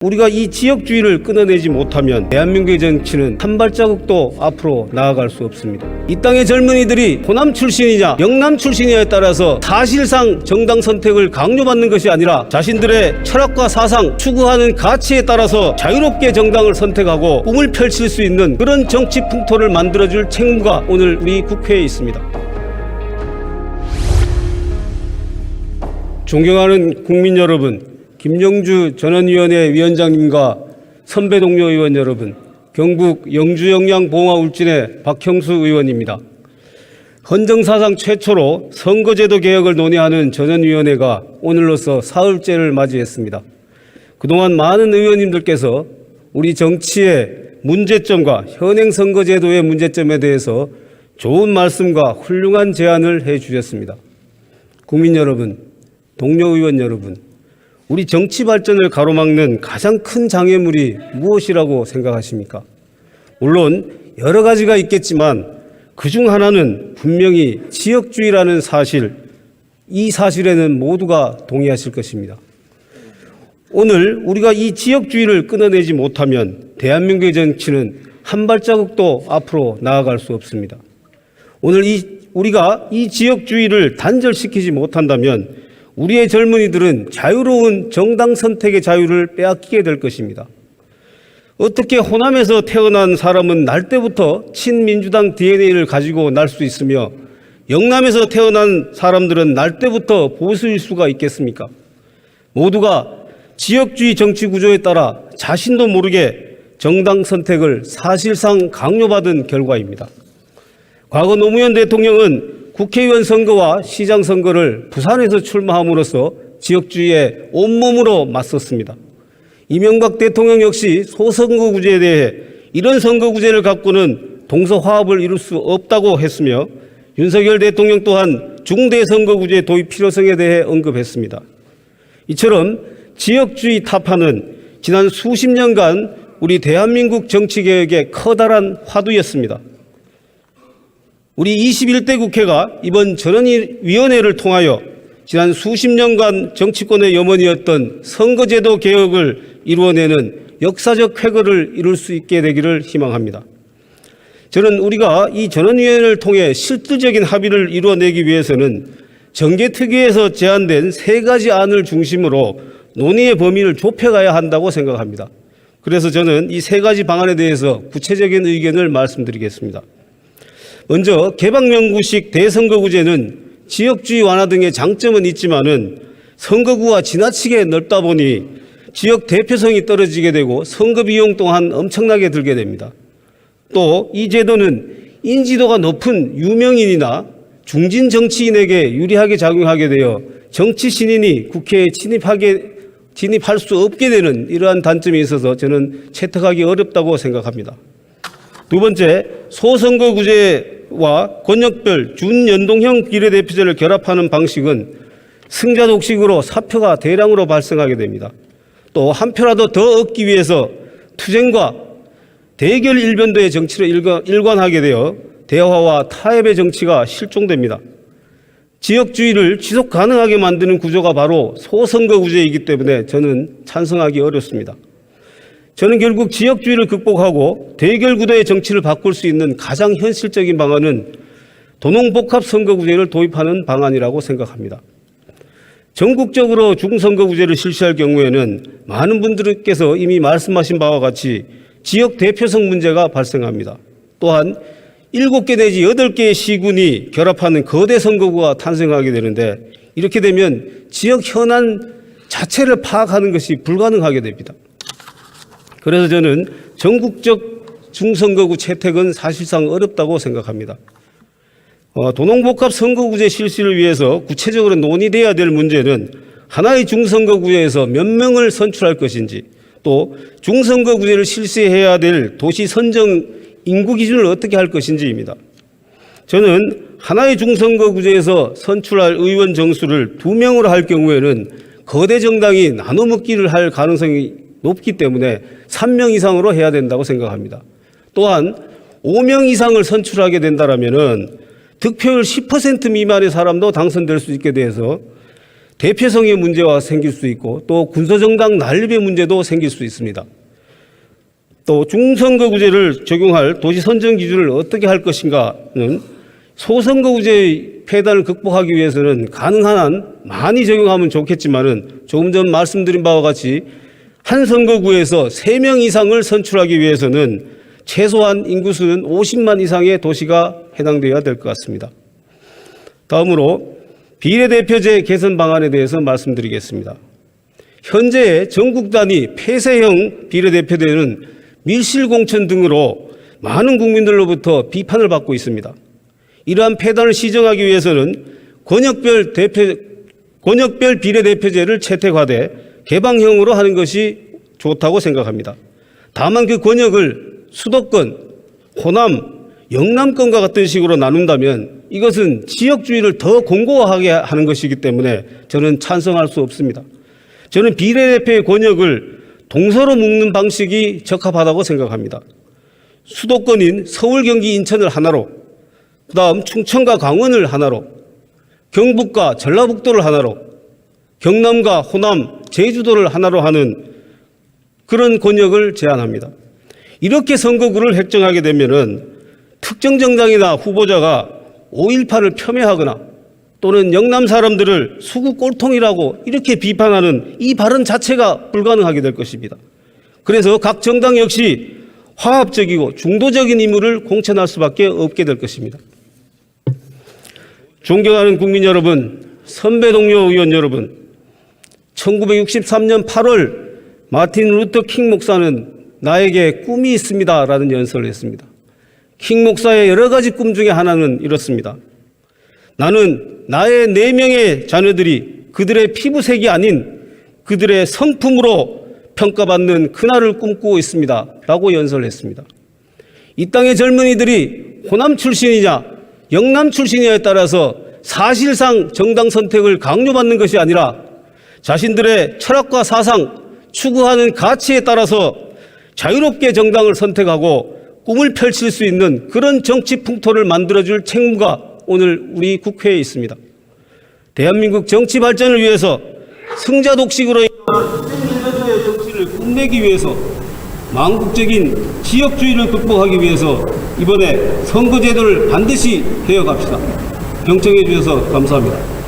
우리가 이 지역주의를 끊어내지 못하면 대한민국의 정치는 한 발자국도 앞으로 나아갈 수 없습니다. 이 땅의 젊은이들이 호남 출신이냐 영남 출신이냐에 따라서 사실상 정당 선택을 강요받는 것이 아니라 자신들의 철학과 사상, 추구하는 가치에 따라서 자유롭게 정당을 선택하고 꿈을 펼칠 수 있는 그런 정치 풍토를 만들어줄 책무가 오늘 우리 국회에 있습니다. 존경하는 국민 여러분, 김영주 전원위원회 위원장님과 선배 동료 의원 여러분, 경북 영주영양봉화울진의 박형수 의원입니다. 헌정사상 최초로 선거제도 개혁을 논의하는 전원위원회가 오늘로서 사흘째를 맞이했습니다. 그동안 많은 의원님들께서 우리 정치의 문제점과 현행 선거제도의 문제점에 대해서 좋은 말씀과 훌륭한 제안을 해주셨습니다. 국민 여러분, 동료 의원 여러분, 우리 정치 발전을 가로막는 가장 큰 장애물이 무엇이라고 생각하십니까? 물론 여러 가지가 있겠지만 그중 하나는 분명히 지역주의라는 사실, 이 사실에는 모두가 동의하실 것입니다. 오늘 우리가 이 지역주의를 끊어내지 못하면 대한민국의 정치는 한 발자국도 앞으로 나아갈 수 없습니다. 오늘 우리가 이 지역주의를 단절시키지 못한다면 우리의 젊은이들은 자유로운 정당 선택의 자유를 빼앗기게 될 것입니다. 어떻게 호남에서 태어난 사람은 날 때부터 친민주당 DNA를 가지고 날 수 있으며 영남에서 태어난 사람들은 날 때부터 보수일 수가 있겠습니까? 모두가 지역주의 정치 구조에 따라 자신도 모르게 정당 선택을 사실상 강요받은 결과입니다. 과거 노무현 대통령은 국회의원 선거와 시장 선거를 부산에서 출마함으로써 지역주의에 온몸으로 맞섰습니다. 이명박 대통령 역시 소선거구제에 대해 이런 선거구제를 갖고는 동서화합을 이룰 수 없다고 했으며 윤석열 대통령 또한 중대선거구제 도입 필요성에 대해 언급했습니다. 이처럼 지역주의 타파는 지난 수십 년간 우리 대한민국 정치개혁의 커다란 화두였습니다. 우리 21대 국회가 이번 전원위원회를 통하여 지난 수십 년간 정치권의 염원이었던 선거제도 개혁을 이루어내는 역사적 쾌거를 이룰 수 있게 되기를 희망합니다. 저는 우리가 이 전원위원회를 통해 실질적인 합의를 이루어내기 위해서는 정개특위에서 제안된 3가지 안을 중심으로 논의의 범위를 좁혀가야 한다고 생각합니다. 그래서 저는 이 3가지 방안에 대해서 구체적인 의견을 말씀드리겠습니다. 먼저 개방명구식 대선거구제는 지역주의 완화 등의 장점은 있지만은 선거구가 지나치게 넓다 보니 지역 대표성이 떨어지게 되고 선거 비용 또한 엄청나게 들게 됩니다. 또 이 제도는 인지도가 높은 유명인이나 중진 정치인에게 유리하게 작용하게 되어 정치 신인이 국회에 진입할 수 없게 되는 이러한 단점이 있어서 저는 채택하기 어렵다고 생각합니다. 두 번째, 소선거구제와 권역별 준연동형 비례대표제를 결합하는 방식은 승자 독식으로 사표가 대량으로 발생하게 됩니다. 또 한 표라도 더 얻기 위해서 투쟁과 대결 일변도의 정치를 일관하게 되어 대화와 타협의 정치가 실종됩니다. 지역주의를 지속 가능하게 만드는 구조가 바로 소선거구제이기 때문에 저는 찬성하기 어렵습니다. 저는 결국 지역주의를 극복하고 대결 구도의 정치를 바꿀 수 있는 가장 현실적인 방안은 도농복합 선거구제를 도입하는 방안이라고 생각합니다. 전국적으로 중선거구제를 실시할 경우에는 많은 분들께서 이미 말씀하신 바와 같이 지역 대표성 문제가 발생합니다. 또한 7개 내지 8개의 시군이 결합하는 거대 선거구가 탄생하게 되는데 이렇게 되면 지역 현안 자체를 파악하는 것이 불가능하게 됩니다. 그래서 저는 전국적 중선거구 채택은 사실상 어렵다고 생각합니다. 도농복합 선거구제 실시를 위해서 구체적으로 논의돼야 될 문제는 하나의 중선거구에서 몇 명을 선출할 것인지 또 중선거구제를 실시해야 될 도시 선정 인구 기준을 어떻게 할 것인지입니다. 저는 하나의 중선거구제에서 선출할 의원 정수를 2명으로 할 경우에는 거대 정당이 나눠먹기를 할 가능성이 높기 때문에 3명 이상으로 해야 된다고 생각합니다. 또한 5명 이상을 선출하게 된다면 득표율 10% 미만의 사람도 당선될 수 있게 돼서 대표성의 문제가 생길 수 있고 또 군소정당 난립의 문제도 생길 수 있습니다. 또 중선거구제를 적용할 도시선정 기준을 어떻게 할 것인가는 소선거구제의 폐단을 극복하기 위해서는 가능한 한 많이 적용하면 좋겠지만은 조금 전 말씀드린 바와 같이 한 선거구에서 3명 이상을 선출하기 위해서는 최소한 인구수는 50만 이상의 도시가 해당되어야 될 것 같습니다. 다음으로 비례대표제 개선 방안에 대해서 말씀드리겠습니다. 현재 전국 단위 폐쇄형 비례대표제는 밀실공천 등으로 많은 국민들로부터 비판을 받고 있습니다. 이러한 폐단을 시정하기 위해서는 권역별 비례대표제를 채택화돼 개방형으로 하는 것이 좋다고 생각합니다. 다만 그 권역을 수도권, 호남, 영남권과 같은 식으로 나눈다면 이것은 지역주의를 더 공고하게 하는 것이기 때문에 저는 찬성할 수 없습니다. 저는 비례대표의 권역을 동서로 묶는 방식이 적합하다고 생각합니다. 수도권인 서울, 경기, 인천을 하나로, 그다음 충청과 강원을 하나로, 경북과 전라북도를 하나로, 경남과 호남, 제주도를 하나로 하는 그런 권역을 제안합니다. 이렇게 선거구를 획정하게 되면은 특정 정당이나 후보자가 5.18을 폄훼하거나 또는 영남 사람들을 수구 꼴통이라고 이렇게 비판하는 이 발언 자체가 불가능하게 될 것입니다. 그래서 각 정당 역시 화합적이고 중도적인 임무를 공천할 수밖에 없게 될 것입니다. 존경하는 국민 여러분, 선배 동료 의원 여러분, 1963년 8월 마틴 루터 킹 목사는 나에게 꿈이 있습니다라는 연설을 했습니다. 킹 목사의 여러 가지 꿈 중에 하나는 이렇습니다. 나는 나의 4명의 자녀들이 그들의 피부색이 아닌 그들의 성품으로 평가받는 그날을 꿈꾸고 있습니다 라고 연설했습니다. 이 땅의 젊은이들이 호남 출신이냐 영남 출신이냐에 따라서 사실상 정당 선택을 강요받는 것이 아니라 자신들의 철학과 사상, 추구하는 가치에 따라서 자유롭게 정당을 선택하고 꿈을 펼칠 수 있는 그런 정치 풍토를 만들어줄 책무가 오늘 우리 국회에 있습니다. 대한민국 정치 발전을 위해서 승자 독식으로 민주주의 정치를 끝내기 위해서 망국적인 지역주의를 극복하기 위해서 이번에 선거제도를 반드시 개혁합시다. 경청해 주셔서 감사합니다.